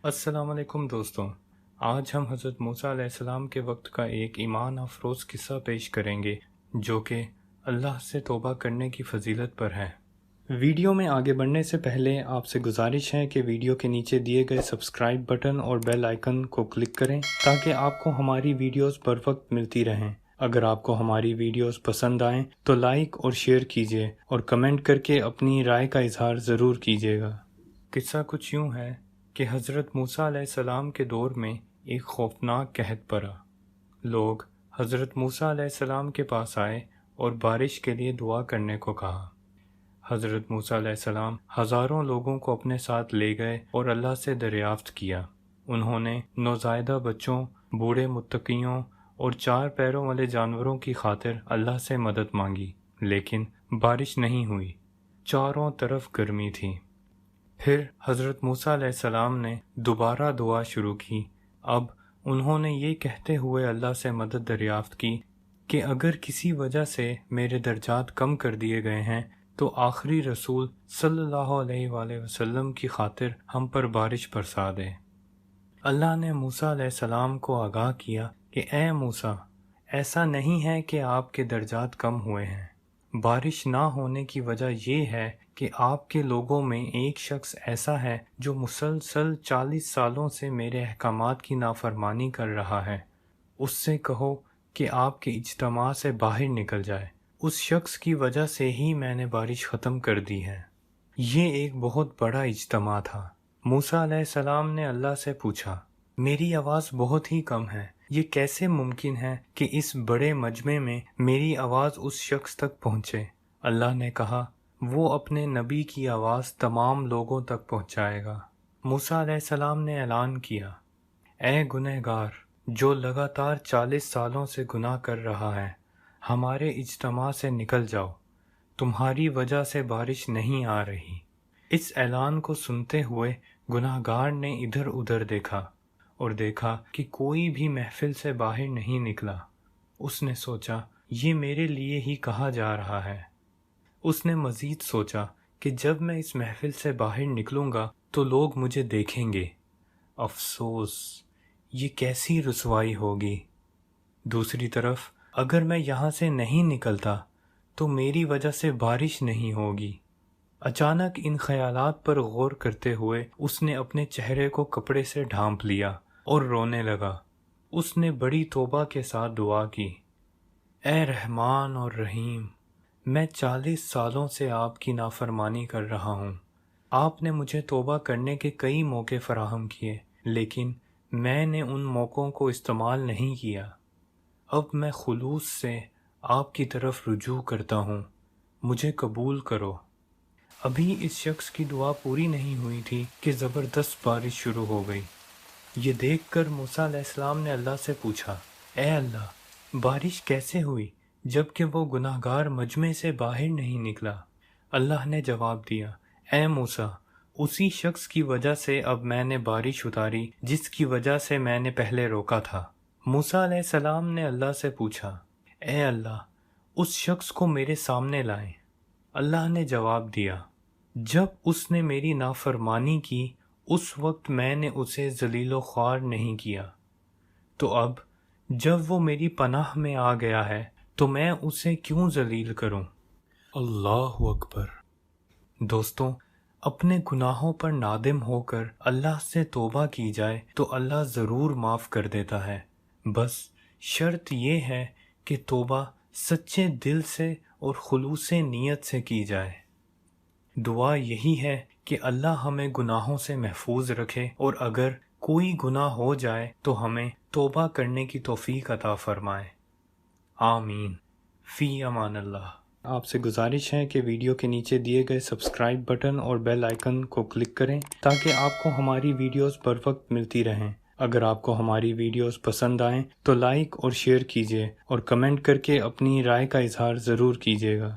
अस्सलाम वालेकुम दोस्तों। आज हम हज़रत मूसा अलैहिस्सलाम के वक्त का एक ईमान अफरोज़ किस्सा पेश करेंगे जो कि अल्लाह से तौबा करने की फजीलत पर है। वीडियो में आगे बढ़ने से पहले आपसे गुजारिश है कि वीडियो के नीचे दिए गए सब्सक्राइब बटन और बेल आइकन को क्लिक करें ताकि आपको हमारी वीडियोस बर वक्त मिलती रहें। अगर आपको हमारी वीडियोस पसंद आएं तो लाइक और शेयर कीजिए और कमेंट करके अपनी राय का इजहार ज़रूर कीजिएगा। किस्सा कुछ यूँ है कि हज़रत मूसा अलैहिस्सलाम के दौर में एक खौफनाक कहत पड़ा। लोग हज़रत मूसा अलैहिस्सलाम के पास आए और बारिश के लिए दुआ करने को कहा। हज़रत मूसा अलैहिस्सलाम हज़ारों लोगों को अपने साथ ले गए और अल्लाह से दरियाफ्त किया। उन्होंने नौज़ायदा बच्चों, बूढ़े मुत्तकियों और 4 पैरों वाले जानवरों की खातिर अल्लाह से मदद मांगी, लेकिन बारिश नहीं हुई। चारों तरफ गर्मी थी। फिर हज़रत मूसा अलैहिस्सलाम ने दोबारा दुआ शुरू की। अब उन्होंने ये कहते हुए अल्लाह से मदद दरियाफ्त की कि अगर किसी वजह से मेरे दर्जात कम कर दिए गए हैं तो आखिरी रसूल सल्लल्लाहु अलैहि वसल्लम की खातिर हम पर बारिश बरसा दे। अल्लाह ने मूसा अलैहिस्सलाम को आगाह किया कि ए मूसा, ऐसा नहीं है कि आपके दर्जात कम हुए हैं। बारिश ना होने की वजह यह है कि आपके लोगों में एक शख्स ऐसा है जो मुसलसल 40 सालों से मेरे अहकामात की नाफरमानी कर रहा है। उससे कहो कि आपके इज्तमा से बाहर निकल जाए। उस शख्स की वजह से ही मैंने बारिश ख़त्म कर दी है। ये एक बहुत बड़ा इज्तमा था। मूसा अलैहिस्सलाम ने अल्लाह से पूछा, मेरी आवाज़ बहुत ही कम है, ये कैसे मुमकिन है कि इस बड़े मजमे में मेरी आवाज़ उस शख्स तक पहुँचे? अल्लाह ने कहा, वो अपने नबी की आवाज़ तमाम लोगों तक पहुँचाएगा। मूसा अलैहिस्सलाम ने ऐलान किया, ए गुनहगार जो लगातार 40 सालों से गुनाह कर रहा है, हमारे इज्तमा से निकल जाओ, तुम्हारी वजह से बारिश नहीं आ रही। इस ऐलान को सुनते हुए गुनाहगार ने इधर उधर देखा और देखा कि कोई भी महफिल से बाहर नहीं निकला। उसने सोचा, ये मेरे लिए ही कहा जा रहा है। उसने मज़ीद सोचा कि जब मैं इस महफिल से बाहर निकलूँगा तो लोग मुझे देखेंगे। अफसोस, ये कैसी रुसवाई होगी। दूसरी तरफ अगर मैं यहाँ से नहीं निकलता तो मेरी वजह से बारिश नहीं होगी। अचानक इन ख्यालात पर गौर करते हुए उसने अपने चेहरे को कपड़े से ढांप लिया और रोने लगा। उसने बड़ी तौबा के साथ दुआ की, ए रहमान और रहीम, मैं 40 सालों से आपकी नाफरमानी कर रहा हूँ। आपने मुझे तौबा करने के कई मौके फराहम किए, लेकिन मैंने उन मौक़ों को इस्तेमाल नहीं किया। अब मैं खुलूस से आपकी तरफ रुजू करता हूँ, मुझे कबूल करो। अभी इस शख्स की दुआ पूरी नहीं हुई थी कि ज़बरदस्त बारिश शुरू हो गई। ये देखकर मूसा अलैहिस्सलाम ने अल्लाह से पूछा, ए अल्लाह, बारिश कैसे हुई जबकि वो गुनाहगार मजमे से बाहर नहीं निकला? अल्लाह ने जवाब दिया, ए मूसा, उसी शख्स की वजह से अब मैंने बारिश उतारी जिसकी वजह से मैंने पहले रोका था। मूसा अलैहिस्सलाम ने अल्लाह से पूछा, ए अल्लाह, उस शख्स को मेरे सामने लाएं। अल्लाह ने जवाब दिया, जब उसने मेरी नाफरमानी की उस वक्त मैंने उसे ज़लीलो ख्वार नहीं किया, तो अब जब वो मेरी पनाह में आ गया है तो मैं उसे क्यों ज़लील करूं? अल्लाहु अकबर। दोस्तों, अपने गुनाहों पर नादिम होकर अल्लाह से तौबा की जाए तो अल्लाह ज़रूर माफ़ कर देता है। बस शर्त ये है कि तौबा सच्चे दिल से और खुलूसे नीयत से की जाए। दुआ यही है कि अल्लाह हमें गुनाहों से महफूज रखे और अगर कोई गुनाह हो जाए तो हमें तौबा करने की तौफीक अता फरमाए। आमीन। फ़ी अमान अल्लाह। आपसे गुजारिश है कि वीडियो के नीचे दिए गए सब्सक्राइब बटन और बेल आइकन को क्लिक करें ताकि आपको हमारी वीडियोस बर वक्त मिलती रहें। अगर आपको हमारी वीडियोस पसंद आएं तो लाइक और शेयर कीजिए और कमेंट करके अपनी राय का इजहार ज़रूर कीजिएगा।